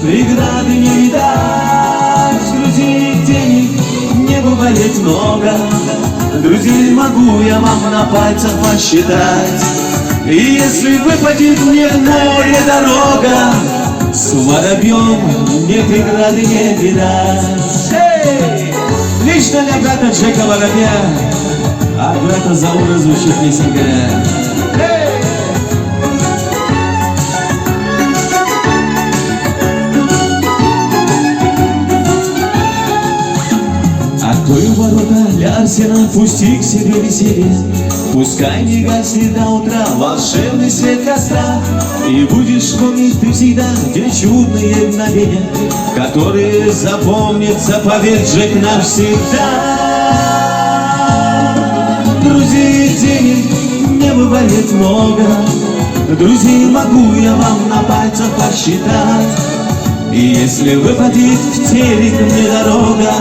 преграды не видать. Друзей денег не бывает много, друзей могу я вам на пальцах посчитать. И если выпадет мне в море дорога, с воробьем мне преграды не видать. Лично для брата Джека Воробья, а брата Заура звучит песенка. Открою ворота для Арсена, пусти к себе веселье. Пускай не гаснет до утра волшебный свет костра. И будешь помнить ты всегда те чудные мгновения, которые запомнятся, поверь, Джек, навсегда. Друзей денег не бывает много, друзей могу я вам на пальцах посчитать. И если выпадет в телек мне дорога,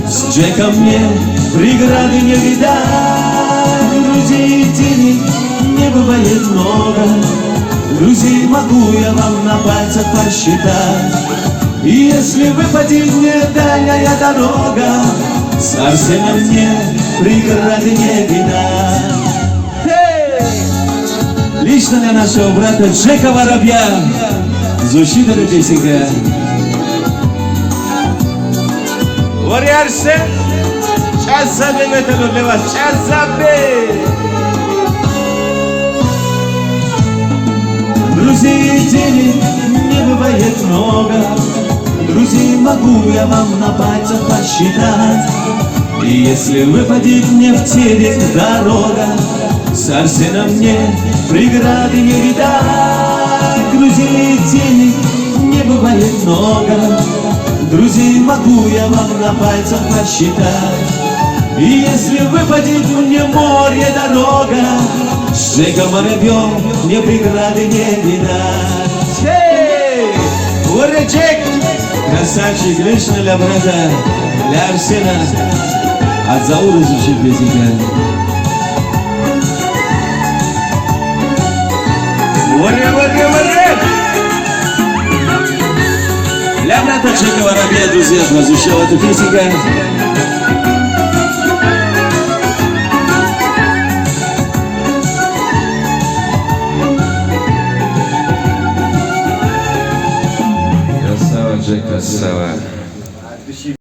с Джеком мне преграды не видать. Друзей денег не бывает много, друзей могу я вам на пальцах посчитать. И если выпадет мне дальняя дорога, с Арсеном мне преграды не видать. Лично для нашего брата Джека Воробья звучит эта песенка. Ори Арсен, сейчас забей это для вас, сейчас забей. Друзей денег не бывает много, друзей могу я вам на пальцах посчитать. И если выпадет мне в телек дорога, с Арсеном мне преграды не видать. Друзей денег не бывает много, друзей могу я вам на пальцах посчитать. И если выпадет мне море дорога, с Джеком Воробьем мне преграды не видать. Ори Джек, Красавчик, лично для брата, для Арсена, от Заура звучит песенка. Ори. Для брата Джека Воробья, друзья, звучала эта песенка.